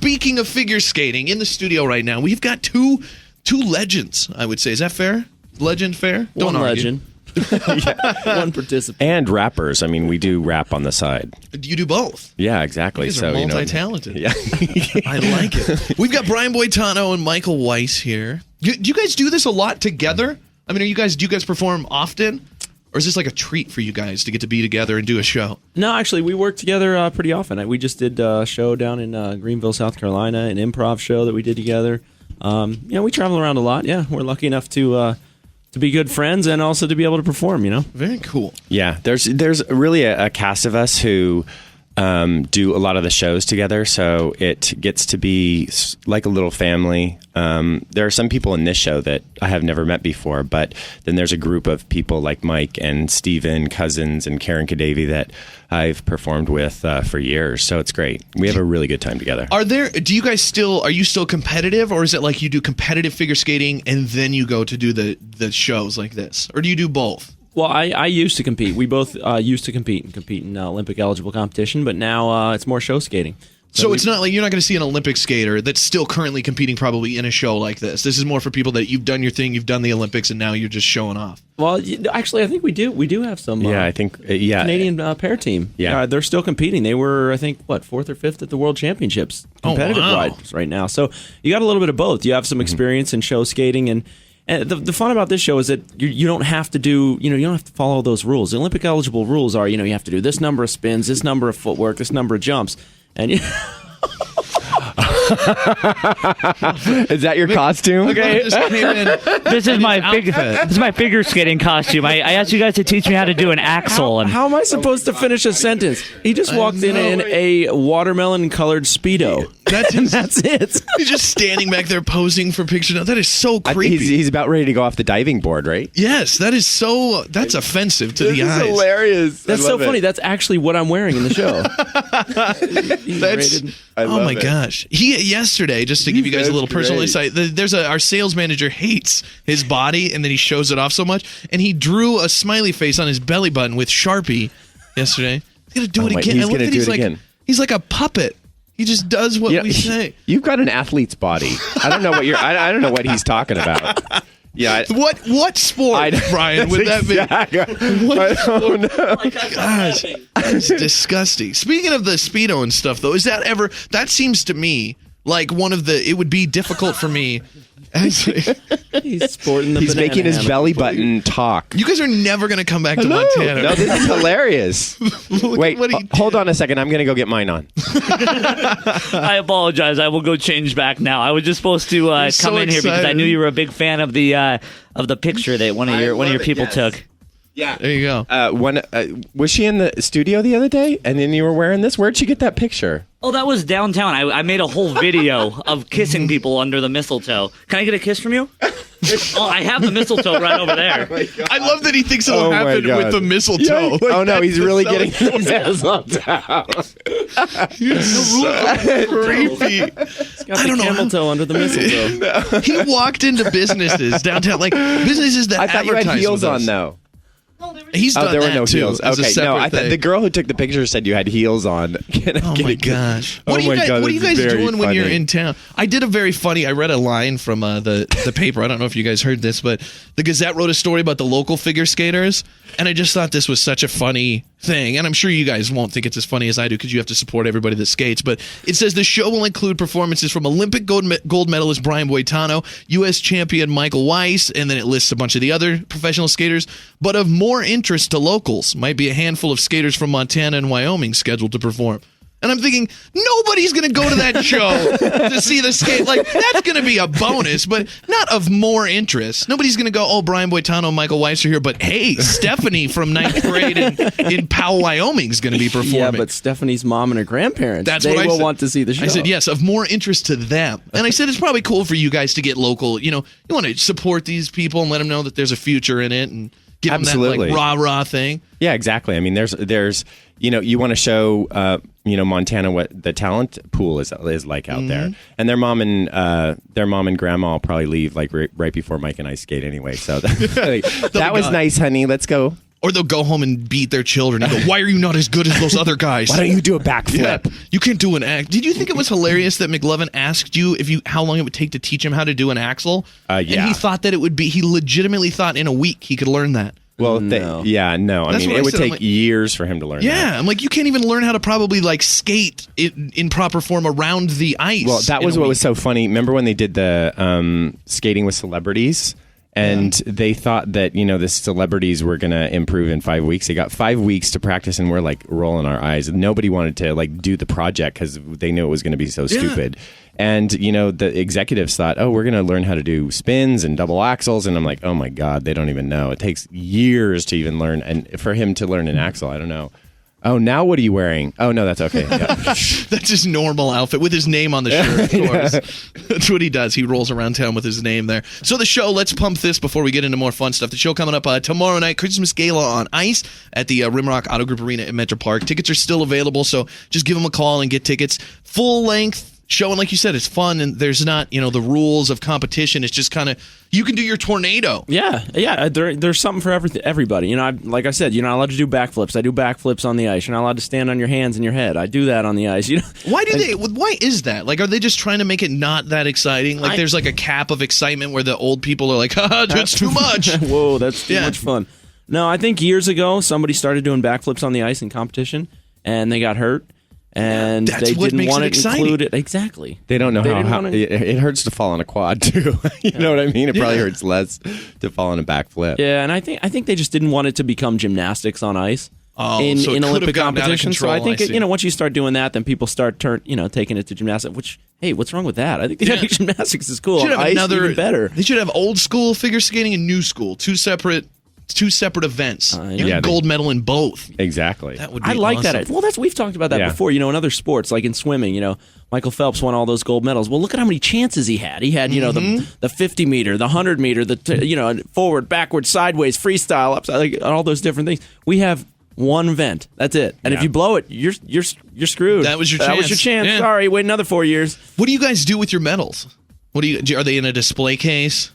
speaking of figure skating, in the studio right now, we've got two legends, I would say. Is that fair? Legend fair? Don't argue. Legend. One participant. And rappers. I mean, we do rap on the side. You do both. Yeah, exactly. You guys are multi-talented. Yeah. I like it. We've got Brian Boitano and Michael Weiss here. Do you guys do this a lot together? I mean, do you guys perform often? Or is this like a treat for you guys to get to be together and do a show? No, actually, we work together pretty often. We just did a show down in Greenville, South Carolina, an improv show that we did together. We travel around a lot. Yeah, we're lucky enough to be good friends and also to be able to perform, Very cool. Yeah, there's really a cast of us who do a lot of the shows together, so it gets to be like a little family. There are some people in this show that I have never met before, but then there's a group of people like Mike and Steven Cousins and Karen Kadavy that I've performed with for years, so it's great. We have a really good time together. Are you still competitive, or is it like you do competitive figure skating and then you go to do the shows like this? Or do you do both? Well, I used to compete. We both used to compete in Olympic eligible competition, but now it's more show skating. So it's not like you're not going to see an Olympic skater that's still currently competing probably in a show like this. This is more for people that you've done your thing, you've done the Olympics, and now you're just showing off. Well, actually, I think we do. We do have some. I think Canadian pair team. Yeah, they're still competing. They were, I think, 4th or 5th at the World Championships competitive wise right now. So you got a little bit of both. You have some experience in show skating, and the fun about this show is that you don't have to do, you don't have to follow those rules. The Olympic eligible rules are, you have to do this number of spins, this number of footwork, this number of jumps, and Is that your costume? Okay, this is my figure skating costume. I asked you guys to teach me how to do an axel. How am I supposed to finish a sentence? He just walked in a watermelon-colored Speedo. That's it. He's just standing back there posing for pictures. That is so creepy. He's about ready to go off the diving board, right? Yes, that's offensive to the eyes. Hilarious. That's so funny. That's actually what I'm wearing in the show. Oh my gosh! Yesterday, just to give you guys a little personal insight, our sales manager hates his body, and then he shows it off so much, and he drew a smiley face on his belly button with Sharpie yesterday. He's gonna do it again. He's gonna do it again. He's like a puppet. He just does what we say. You've got an athlete's body. I don't know what I don't know what he's talking about. Yeah. What sport, Brian, would that be? What sport? Oh my gosh, that's disgusting. Speaking of the Speedo and stuff, though, that seems to me like it would be difficult for me. Actually, he's sporting the He's making his belly button talk. You guys are never going to come back to Montana. No, this is hilarious. Wait, hold on a second. I'm going to go get mine on. I apologize. I will go change back now. I was just supposed to come in here because I knew you were a big fan of the picture that one of your people took. Yeah, there you go. Was she in the studio the other day, and then you were wearing this? Where'd she get that picture? Oh, that was downtown. I made a whole video of kissing people under the mistletoe. Can I get a kiss from you? Oh, I have the mistletoe right over there. Oh I love that he thinks it'll happen with the mistletoe. Yeah. Oh no, he's really getting the mistletoe. Creepy. He's got the camel toe under the mistletoe. He walked into businesses downtown, like businesses that I thought you had heels on though. He's done there were that no too. heels. Okay, no, I thought the girl who took the picture said you had heels on. Oh my gosh! What are you guys doing when you're in town? I did I read a line from the paper. I don't know if you guys heard this, but the Gazette wrote a story about the local figure skaters, and I just thought this was such a funny thing. And I'm sure you guys won't think it's as funny as I do because you have to support everybody that skates. But it says the show will include performances from Olympic gold medalist Brian Boitano, U.S. champion Michael Weiss, and then it lists a bunch of the other professional skaters. But of more interest to locals might be a handful of skaters from Montana and Wyoming scheduled to perform. And I'm thinking, nobody's going to go to that show to see the skate. Like, that's going to be a bonus, but not of more interest. Nobody's going to go, oh, Brian Boitano and Michael Weiss are here, but hey, Stephanie from 9th grade in Powell, Wyoming is going to be performing. Yeah, but Stephanie's mom and her grandparents, they will want to see the show. I said, yes, of more interest to them. And I said, it's probably cool for you guys to get local. You want to support these people and let them know that there's a future in it and give them that like rah-rah thing. Yeah, exactly. I mean, there's you want to show Montana what the talent pool is like out there, and their mom and grandma will probably leave like right before Mike and I skate anyway. So that was nice, honey. Let's go. Or they'll go home and beat their children and go, why are you not as good as those other guys? Why don't you do a backflip? Yeah, you can't do an act. Did you think it was hilarious that McLovin asked you how long it would take to teach him how to do an axle? Yeah. And he thought that he legitimately thought in a week he could learn that. Well, no. I mean, it would take years for him to learn that. Yeah, I'm like, you can't even learn how to probably like skate in proper form around the ice. Well, that was what was so funny. Remember when they did the skating with celebrities? And they thought that, the celebrities were going to improve in 5 weeks. They got 5 weeks to practice, and we're like rolling our eyes. And nobody wanted to like do the project because they knew it was going to be so stupid. And, the executives thought, oh, we're going to learn how to do spins and double axles. And I'm like, oh, my God, they don't even know. It takes years to even learn. And for him to learn an axle, I don't know. Oh, now what are you wearing? Oh, no, that's okay. Yeah. That's his normal outfit with his name on the shirt, of course. That's what he does. He rolls around town with his name there. So the show, let's pump this before we get into more fun stuff. The show coming up tomorrow night, Christmas Gala on Ice at the Rimrock Auto Group Arena at Metro Park. Tickets are still available, so just give them a call and get tickets. Full length show, and like you said, it's fun, and there's not, the rules of competition. It's just kind of, you can do your tornado. Yeah. There's something for everybody. Like I said, you're not allowed to do backflips. I do backflips on the ice. You're not allowed to stand on your hands and your head. I do that on the ice. Why is that? Like, are they just trying to make it not that exciting? Like, there's like a cap of excitement where the old people are like, haha, that's too much. Whoa, that's too much fun. No, I think years ago, somebody started doing backflips on the ice in competition, and they got hurt. And they didn't want it included. Exactly. They don't know how it hurts to fall on a quad too. You know what I mean? It probably hurts less to fall on a backflip. Yeah, and I think they just didn't want it to become gymnastics on ice in Olympic competition. So I think once you start doing that, then people start taking it to gymnastics. Which, hey, what's wrong with that? I think gymnastics is cool. On ice, even better. They should have old school figure skating and new school, two separate events. You get a gold medal in both. Exactly. That would be I like awesome. that. Well, we've talked about that before. In other sports, like in swimming, Michael Phelps won all those gold medals. Well, look at how many chances he had. He had, the 50 meter, the 100 meter, the forward, backward, sideways, freestyle, upside, like all those different things. We have one event. That's it. And if you blow it, you're screwed. That was your chance. That was your chance. Yeah. Sorry, wait another 4 years. What do you guys do with your medals? Are they in a display case?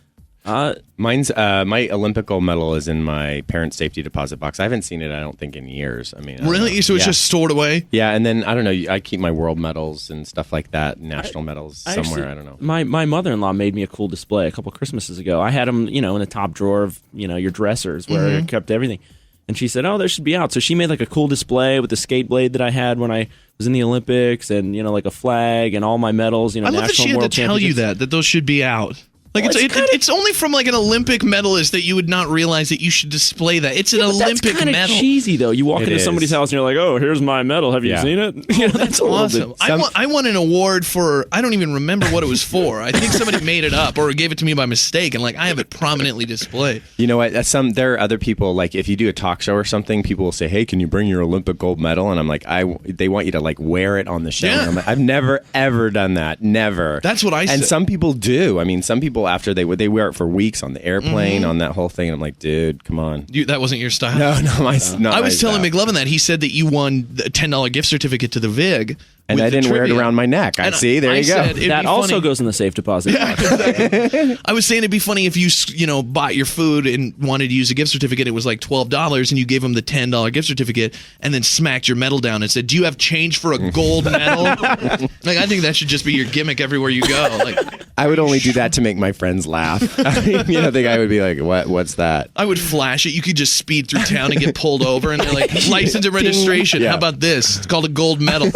Mine's my Olympic gold medal is in my parents' safety deposit box. I haven't seen it, I don't think, in years. I mean, really? So it's just stored away? Yeah, and then I don't know. I keep my world medals and stuff like that, national medals somewhere. I don't know. My mother-in-law made me a cool display a couple Christmases ago. I had them, in the top drawer of your dressers where I kept everything. And she said, "Oh, they should be out." So she made like a cool display with the skate blade that I had when I was in the Olympics, and like a flag and all my medals. I love that she had to tell you that those should be out. Like it's only from like an Olympic medalist that you would not realize that you should display that. It's an Olympic medal. That's kind of cheesy though. You walk into somebody's house and you're like, "Oh, here's my medal. Have you seen it?" That's awesome. I won an award for, I don't even remember what it was for. I think somebody made it up or gave it to me by mistake, and like I have it prominently displayed. You know what? There are other people, like if you do a talk show or something, people will say, "Hey, can you bring your Olympic gold medal?" And I'm like, they want you to like wear it on the show. And I'm like, I've never ever done that. Never. That's what I said. And some people do. I mean, some people after they wear it for weeks on the airplane, on that whole thing. And I'm like, dude, come on. That wasn't your style? No, I was telling McLovin that. He said that you won a $10 gift certificate to the VIG. And I didn't wear it around my neck. There you go. That also goes in the safe deposit. Yeah, exactly. I was saying it'd be funny if you bought your food and wanted to use a gift certificate. It was like $12, and you gave them the $10 gift certificate, and then smacked your medal down and said, "Do you have change for a gold medal?" Like, I think that should just be your gimmick everywhere you go. Like, I would only do that to make my friends laugh. The guy would be like, "What's that?" I would flash it. You could just speed through town and get pulled over, and they're like, "License and registration. How about this? It's called a gold medal."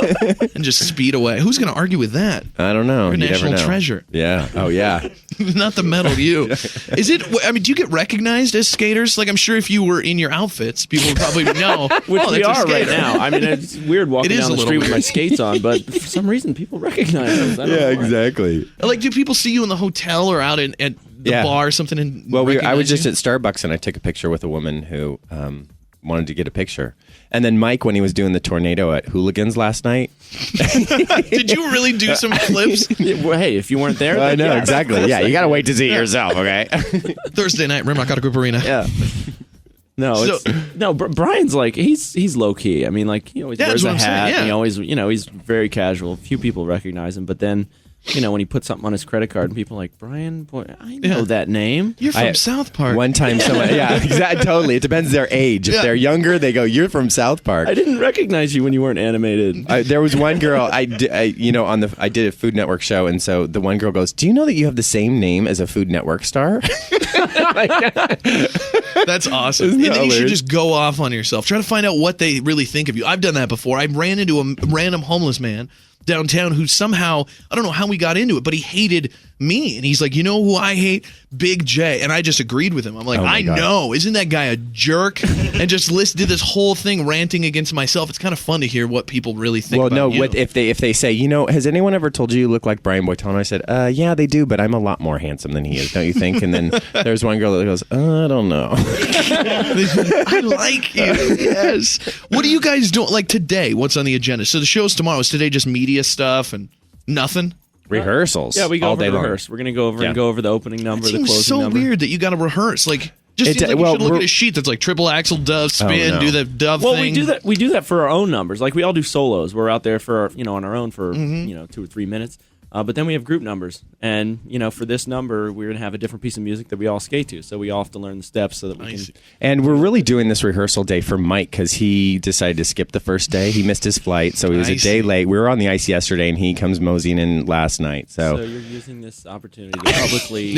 And just speed away. Who's going to argue with that? I don't know. You're a national treasure. Yeah. Oh, yeah. Not the medal, you. Is it? I mean, do you get recognized as skaters? Like, I'm sure if you were in your outfits, people would probably know. Which we are right now. I mean, it's weird walking down the street with my skates on, but for some reason, people recognize us. I don't know why. Exactly. Like, do people see you in the hotel or out at the bar or something? And I was just at Starbucks, and I took a picture with a woman who wanted to get a picture. And then Mike, when he was doing the tornado at Hooligans last night. Did you really do some flips? Well, hey, if you weren't there. I know, exactly. Yeah, you got to wait to see it yourself, okay? Thursday night, Rimrock Auto Group Arena. Yeah. No, Brian's like, he's low key. I mean, like, he always wears a hat. And he always, he's very casual. Few people recognize him, but then when he put something on his credit card and people are like, Brian, boy, I know that name. You're from South Park. One time someone, exactly, totally. It depends their age. If they're younger, they go, you're from South Park. I didn't recognize you when you weren't animated. There was one girl, I did a Food Network show, and so the one girl goes, do you know that you have the same name as a Food Network star? That's awesome. And then you should just go off on yourself. Try to find out what they really think of you. I've done that before. I ran into a random homeless man downtown who somehow, I don't know how we got into it, but he hated me. And he's like, you know who I hate? Big J. And I just agreed with him. I'm like, I know. Isn't that guy a jerk? And just did this whole thing ranting against myself. It's kind of fun to hear what people really think about you. If they say, has anyone ever told you look like Brian Boitano? I said, yeah, they do, but I'm a lot more handsome than he is, don't you think? And then there's one girl that goes, I don't know. I like you. Yes. What do you guys do? Like today, what's on the agenda? So the show's tomorrow. Is today just media stuff and nothing? Rehearsals. Yeah, we go all over day long. Rehearse. We're going to go over and go over the opening number, the closing so number. Weird that you got to rehearse. Like, just seems like you should look at a sheet that's like triple axel, dove, spin, do the dove thing. Well, we do that for our own numbers. Like we all do solos. We're out there for on our own for 2 or 3 minutes. But then we have group numbers, and for this number, we're gonna have a different piece of music that we all skate to. So we all have to learn the steps so that we can. And we're really doing this rehearsal day for Mike because he decided to skip the first day. He missed his flight, so he was a day late. We were on the ice yesterday, and he comes moseying in last night. So you're using this opportunity to publicly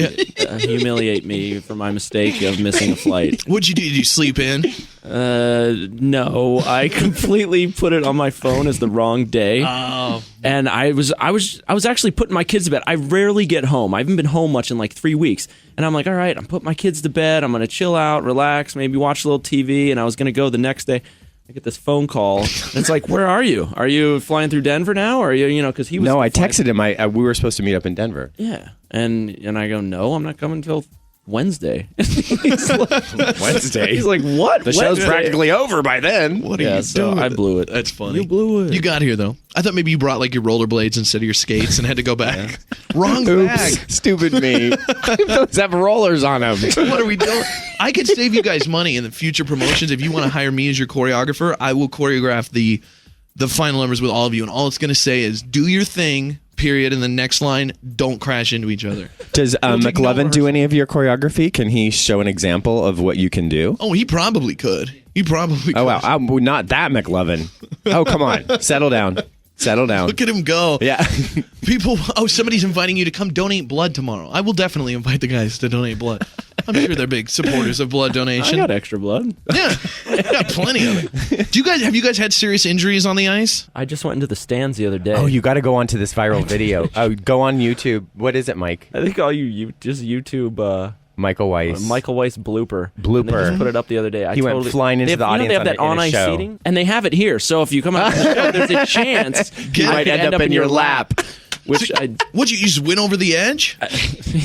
humiliate me for my mistake of missing a flight. What'd you do? Did you sleep in? No, I completely put it on my phone as the wrong day. Oh. And I was actually putting my kids to bed. I rarely get home. I haven't been home much in like 3 weeks. And I'm like, all right, I'm putting my kids to bed. I'm going to chill out, relax, maybe watch a little TV. And I was going to go the next day. I get this phone call. And it's like, where are you? Are you flying through Denver now? Or are you, because he was. No, I texted him. We were supposed to meet up in Denver. Yeah. And I go, no, I'm not coming until Wednesday. Wednesday? He's like, what? The show's practically over by then. What are you doing? I blew it. That's funny. You blew it. You got here, though. I thought maybe you brought like your rollerblades instead of your skates and had to go back. Wrong bag. Stupid me. Those have rollers on them. What are we doing? I could save you guys money in the future promotions. If you want to hire me as your choreographer, I will choreograph the final numbers with all of you. And all it's going to say is, do your thing, period. And the next line, don't crash into each other. Does McLovin do any of your choreography? Can he show an example of what you can do? Oh, he probably could. Oh, wow. Not that McLovin. Oh, come on. Settle down. Look at him go. Yeah. People, somebody's inviting you to come donate blood tomorrow. I will definitely invite the guys to donate blood. I'm sure they're big supporters of blood donation. I got extra blood. Yeah, I got plenty of it. Have you guys had serious injuries on the ice? I just went into the stands the other day. Oh, you got to go on to this viral video. Go on YouTube. What is it, Mike? I think all you just YouTube Michael Weiss. Michael Weiss blooper. Blooper. They just put it up the other day. He went flying into the audience. They have that on-ice seating, and they have it here. So if you come out, there's a chance you might end up in your lap. Would you just win over the edge?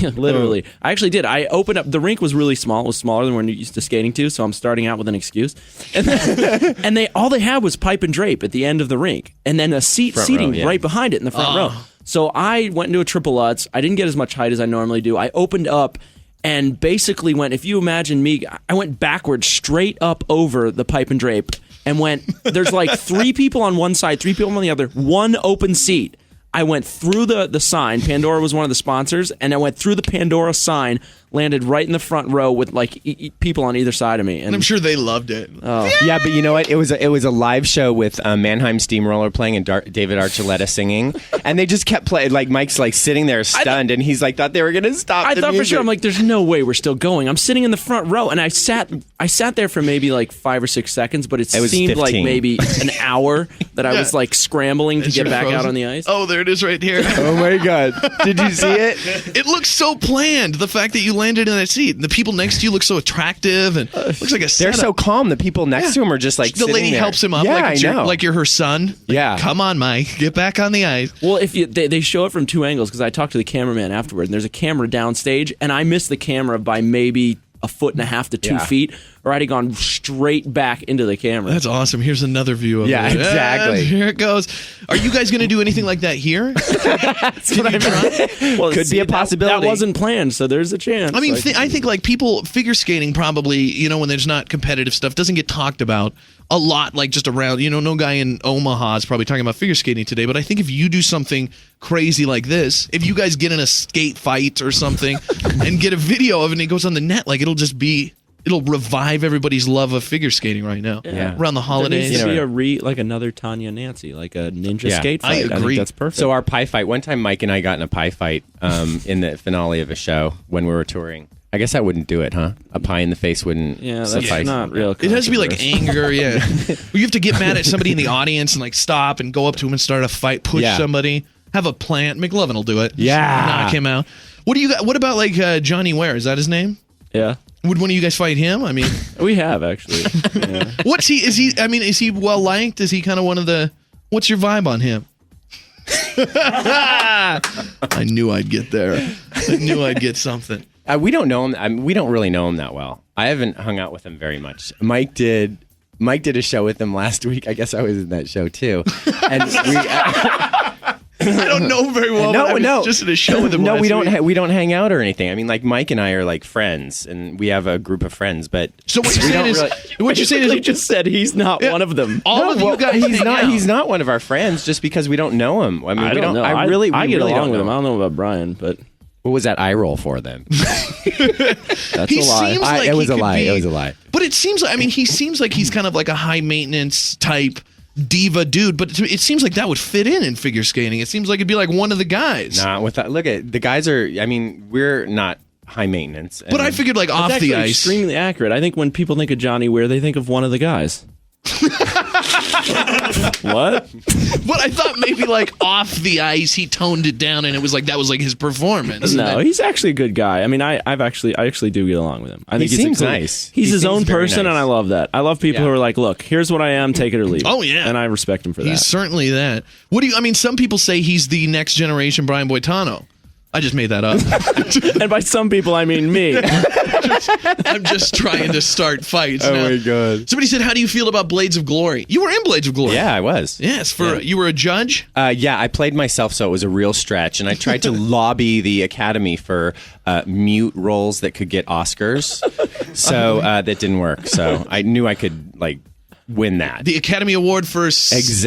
Literally. I actually did. I opened up. The rink was really small. It was smaller than we're used to skating to, so I'm starting out with an excuse. And all they had was pipe and drape at the end of the rink, and then a seating right behind it in the front row. So I went into a triple Lutz. I didn't get as much height as I normally do. I opened up and basically went, if you imagine me, I went backwards straight up over the pipe and drape and there's like 3 people on one side, 3 people on the other, one open seat. I went through the sign. Pandora was one of the sponsors, and I went through the Pandora sign, landed right in the front row with like people on either side of me. And I'm sure they loved it. Oh. Yeah, but you know what? It was a live show with Mannheim Steamroller playing and David Archuleta singing, and they just kept playing. Like Mike's like sitting there stunned, and he's like thought they were gonna stop. I thought for sure. I'm like, there's no way we're still going. I'm sitting in the front row, and I sat there for maybe like 5 or 6 seconds, but it seemed 15. like maybe an hour that I was like scrambling to get back out on the ice. Oh, there it is right here. Oh my God! Did you see it? It looks so planned. The fact that you landed in that seat, the people next to you look so attractive, and looks like a setup. They're so calm. The people next to him are just like the lady there. helps him up. Yeah, like like you're her son. Like, yeah, come on, Mike, get back on the ice. Well, if they show it from 2 angles, because I talked to the cameraman afterward, and there's a camera downstage, and I missed the camera by maybe 1.5 to 2 feet, or had he gone straight back into the camera. That's awesome. Here's another view of it. Yeah, exactly. Here it goes. Are you guys going to do anything like that here? That's what I mean. Well, Could be a possibility. That wasn't planned, so there's a chance. I mean, I think like people, figure skating probably, you know, when there's not competitive stuff, doesn't get talked about a lot, like just around, you know, no guy in Omaha is probably talking about figure skating today, but I think if you do something crazy like this, if you guys get in a skate fight or something and get a video of it and it goes on the net, like it'll revive everybody's love of figure skating right now. Yeah. Around the holidays. There needs to be like another Tanya Nancy, like a ninja skate I fight. agree. I think that's perfect. So our pie fight, one time Mike and I got in a pie fight in the finale of a show when we were touring. I guess I wouldn't do it, huh? A pie in the face wouldn't suffice. Not real. It has to be like anger, yeah. You have to get mad at somebody in the audience and like stop and go up to him and start a fight, push somebody, have a plant. McLovin will do it. Yeah. Knock him out. What do you got? What about like Johnny Ware? Is that his name? Yeah. Would one of you guys fight him? I mean, we have actually. Yeah. What's he? Is he? I mean, is he well liked? Is he kind of one of the? What's your vibe on him? I knew I'd get there. I knew I'd get something. We don't know him. We don't really know him that well. I haven't hung out with him very much. Mike did a show with him last week. I guess I was in that show too. And I don't know very well. No, but I was just at a show with him. No, last we don't. week. We don't hang out or anything. I mean, like Mike and I are like friends, and we have a group of friends. But So what you're saying is, what you're saying is, You just said he's not one of them. all of you guys. he's hang not. out. He's not one of our friends just because we don't know him. I mean, I we don't know. I I get really along with him. know. I don't know about Brian, but What was that eye roll for then? that's He a lie. seems like It was he a could lie. be- It was a lie. But it seems like, I mean, he seems like he's kind of like a high maintenance type diva dude. But it seems like that would fit in figure skating. It seems like it'd be like one of the guys. Nah, with that. Look at the guys are. I mean, we're not high maintenance. But I figured like off That's the actually ice. extremely accurate. I think when people think of Johnny Ware, they think of one of the guys. What? But I thought maybe like off the ice he toned it down and it was like that was like his performance. No, he's actually a good guy. I mean, I actually do get along with him. I think He he's seems a cool, nice. He's He his seems own very person, nice. and I love that. I love people who are like, look, here's what I am, take it or leave it. Oh, yeah. And I respect him for He's that. certainly that. What do you? I mean, some people say he's the next generation Brian Boitano. I just made that up. And by some people, I mean me. I'm just trying to start fights. now. god. Somebody said, "How do you feel about Blades of Glory?" You were in Blades of Glory. Yeah, I was. Yes. You were a judge. Yeah, I played myself, so it was a real stretch, and I tried to lobby the Academy for mute roles that could get Oscars. So that didn't work. So I knew I could like win that. The Academy Award for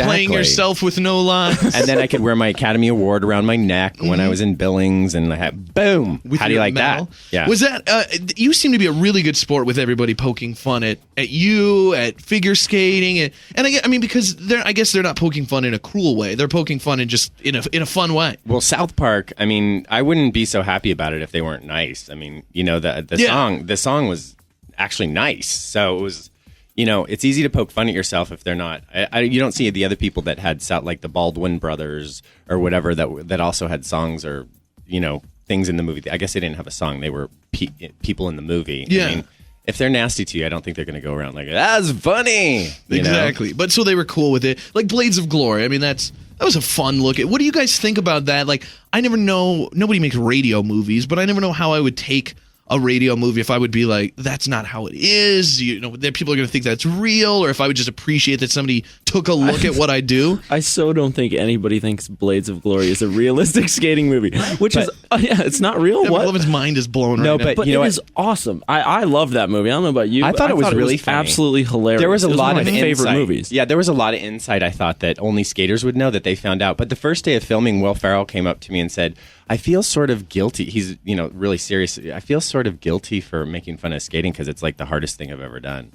playing yourself with no lines. And then I could wear my Academy Award around my neck when I was in Billings, and I had boom. With How do you your like medal. that? Yeah. Was that? You seem to be a really good sport with everybody poking fun at you, at figure skating, and I mean because I guess they're not poking fun in a cruel way. They're poking fun in a fun way. Well, South Park. I mean, I wouldn't be so happy about it if they weren't nice. I mean, you know, the song was actually nice, so it was. You know, it's easy to poke fun at yourself if they're not. You don't see the other people that had like the Baldwin brothers or whatever that also had songs or things in the movie. I guess they didn't have a song; they were people in the movie. Yeah. I mean, if they're nasty to you, I don't think they're going to go around like that's funny. Exactly. But so they were cool with it, like Blades of Glory. I mean, that was a fun look. What do you guys think about that? Like, I never know. Nobody makes radio movies, but I never know how I would take a radio movie if I would be like, that's not how it is. You know, people are going to think that's real, or if I would just appreciate that somebody took a look at what I do. I so don't think anybody thinks Blades of Glory is a realistic skating movie, it's not real. Yeah, what? McLovin's mind is blown No, right now. but you know it what? is awesome. I love that movie. I don't know about you. I but thought it was really funny. absolutely hilarious. There was a lot one of my favorite insight. movies. Yeah, there was a lot of insight I thought that only skaters would know that they found out. But the first day of filming, Will Ferrell came up to me and said, I feel sort of guilty. He's, really serious. I feel sort of guilty for making fun of skating because it's like the hardest thing I've ever done.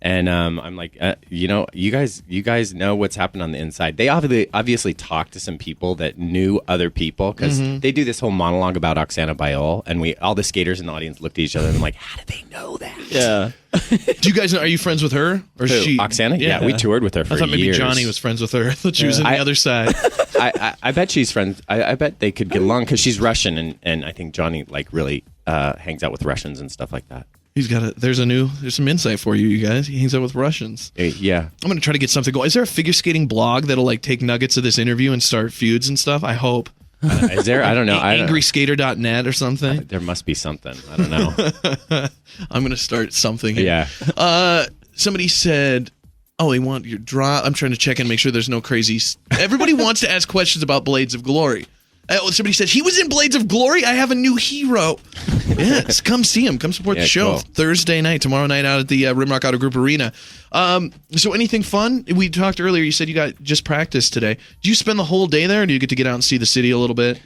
And I'm like, you guys know what's happened on the inside. They obviously talked to some people that knew other people because they do this whole monologue about Oksana Bayol, and all the skaters in the audience looked at each other and I'm like, how did they know that? Yeah. Do you guys know? Are you friends with her, or Who, she? Oksana? Yeah, we toured with her for I thought maybe years. Johnny was friends with her. I thought she was on the other side. I bet she's friends. I bet they could get along because she's Russian, and I think Johnny really hangs out with Russians and stuff like that. He's got there's some insight for you guys. He hangs out with Russians. Yeah. I'm gonna try to get something going. Is there a figure skating blog that'll like take nuggets of this interview and start feuds and stuff? I hope. Is there? I don't know. Angryskater.net or something. There must be something. I don't know. I'm going to start something here. Yeah. Somebody said, oh, they want your drop. I'm trying to check and make sure there's no crazy. Everybody wants to ask questions about Blades of Glory. Somebody said, he was in Blades of Glory? I have a new hero. Yes, come see him. Come support the show. Cool. Thursday night, tomorrow night out at the Rimrock Auto Group Arena. So anything fun? We talked earlier, you said you got just practice today. Do you spend the whole day there, or do you get to get out and see the city a little bit?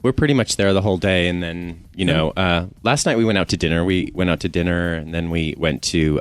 We're pretty much there the whole day, and then, last night we went out to dinner. And then we went to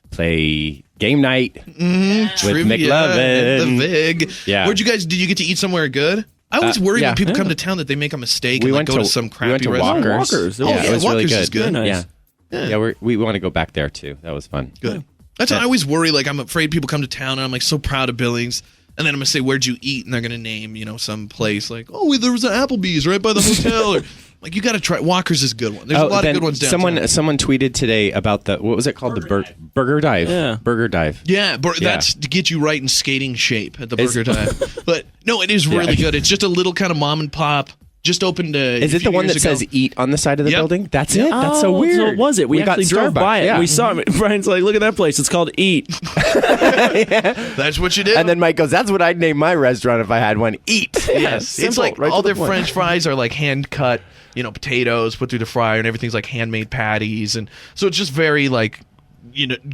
play game night with McLovin. The Vig. Yeah. Did you get to eat somewhere good? I always worry when people come to town that they make a mistake and go to some crappy restaurant. Walkers. It was really Walkers good. Is good. Nice. Yeah, we want to go back there too. That was fun. Good. That's why I always worry. Like, I'm afraid people come to town, and I'm like so proud of Billings, and then I'm gonna say, "Where'd you eat?" And they're gonna name some place like, "Oh, there was an Applebee's right by the hotel." Or, like, you got to try. Walker's is a good one. There's a lot of good ones downtown. Someone tweeted today about what was it called? Burger Dive. Yeah. Burger Dive. Yeah, that's to get you right in skating shape at the Burger Dive. But no, it is really good. It's just a little kind of mom and pop. Just opened. Is it the one that says "eat" on the side of the building? That's it. That's so weird. So was it? We actually drove by it. Yeah. We saw it. Brian's like, "Look at that place. It's called Eat." That's what you did. And then Mike goes, "That's what I'd name my restaurant if I had one. Eat." Yes, it's like all their French fries are like hand cut. Potatoes put through the fryer, and everything's like handmade patties, and so it's just very like,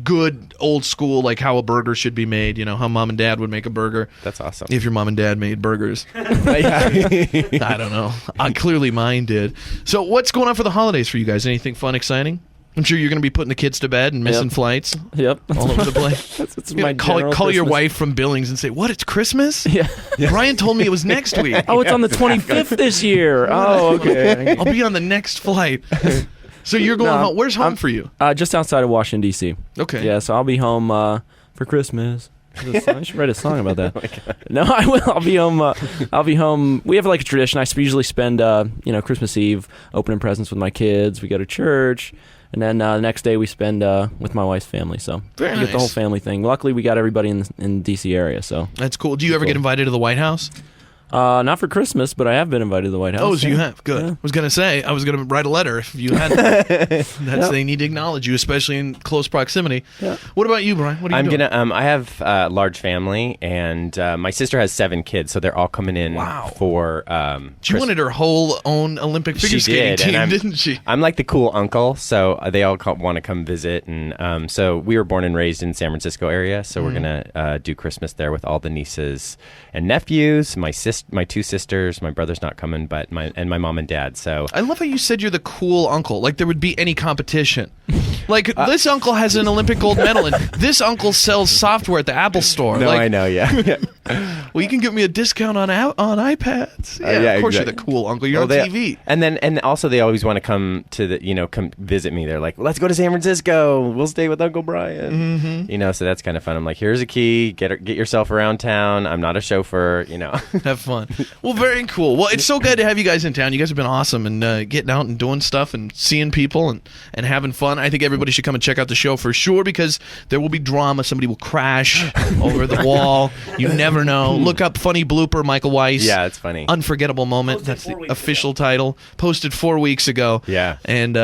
good old school, like how a burger should be made. How mom and dad would make a burger. That's awesome. If your mom and dad made burgers, I don't know. Clearly mine did. So what's going on for the holidays for you guys? Anything fun, exciting? I'm sure you're going to be putting the kids to bed and missing flights. Yep. All over the place. That's my call your wife from Billings and say, "What? It's Christmas?" Yeah. Brian told me it was next week. Oh, it's on the 25th this year. Oh, okay. I'll be on the next flight. So you're going home. Where's home for you? Just outside of Washington, D.C. Okay. Yeah, so I'll be home for Christmas. I should write a song about that. No, I will. I'll be home. We have like a tradition. I usually spend Christmas Eve opening presents with my kids. We go to church. And then the next day we spend with my wife's family. So we get the whole family thing. Luckily, we got everybody in the D.C. area. So that's cool. Do you ever get invited to the White House? Not for Christmas, but I have been invited to the White House. Oh, so you have? Good. Yeah. I was going to say, I was going to write a letter if you hadn't. They need to acknowledge you, especially in close proximity. Yeah. What about you, Brian? What are you doing? I have a large family, and my sister has 7 kids, so they're all coming in for She wanted her whole own Olympic figure skating team, didn't she? I'm like the cool uncle, so they all want to come visit. And so we were born and raised in San Francisco area, so we're going to do Christmas there with all the nieces and nephews, my 2 sisters. My brother's not coming, but my mom and dad. So I love how you said you're the cool uncle. Like there would be any competition. Like this uncle has an Olympic gold medal, and this uncle sells software at the Apple Store. No, I know. Yeah. Well, you can give me a discount on iPads. Yeah, of course you're the cool uncle. You're on TV. And also they always want to come to come visit me. They're like, let's go to San Francisco. We'll stay with Uncle Brian. Mm-hmm. So that's kind of fun. I'm like, here's a key. Get yourself around town. I'm not a chauffeur. Have fun. Well, very cool. Well, it's so good to have you guys in town. You guys have been awesome and getting out and doing stuff and seeing people and having fun. I think everybody should come and check out the show for sure because there will be drama. Somebody will crash over the wall. You never know. Look up funny blooper Michael Weiss. Yeah, it's funny. Unforgettable moment. That's the official title. Posted 4 weeks ago. Yeah. And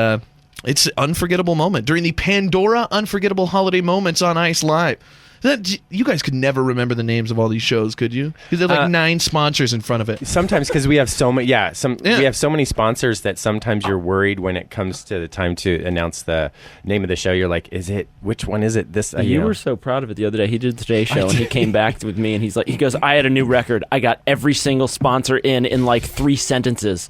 it's an unforgettable moment during the Pandora Unforgettable Holiday Moments on Ice Live. You guys could never remember the names of all these shows, could you? Because there are like 9 sponsors in front of it. Sometimes because we have so many. We have so many sponsors that sometimes you're worried when it comes to the time to announce the name of the show. You're like, which one is it? This you were so proud of it the other day. He did the Today Show and he came back with me and he goes, I had a new record. I got every single sponsor in like 3 sentences.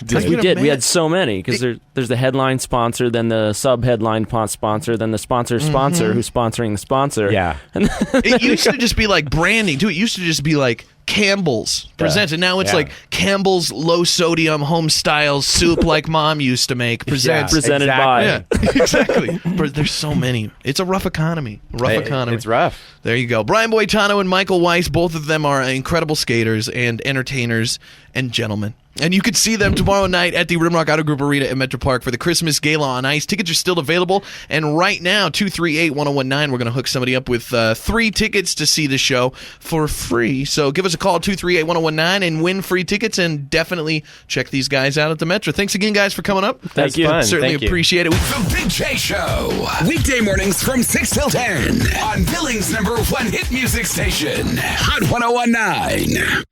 Because we did. We had so many because there's the headline sponsor, then the sub-headline sponsor, then the sponsor's sponsor who's sponsoring the sponsor. Yeah. It used to just be like branding too. It used to just be like Campbell's presents, and now it's like Campbell's low sodium home style soup like mom used to make presents. Presented by. Yeah, exactly. But there's so many. It's a rough economy. It's rough. There you go. Brian Boitano and Michael Weiss, both of them are incredible skaters and entertainers and gentlemen. And you could see them tomorrow night at the Rimrock Auto Group Arena in Metro Park for the Christmas Gala on Ice. Tickets are still available. And right now, 238-1019, we're going to hook somebody up with 3 tickets to see the show for free. So give us a call, 238-1019, and win free tickets. And definitely check these guys out at the Metro. Thanks again, guys, for coming up. Thank you. Certainly appreciate it. The Big J Show. Weekday mornings from 6 till 10 on Billings' #1 hit music station, Hot 101.9.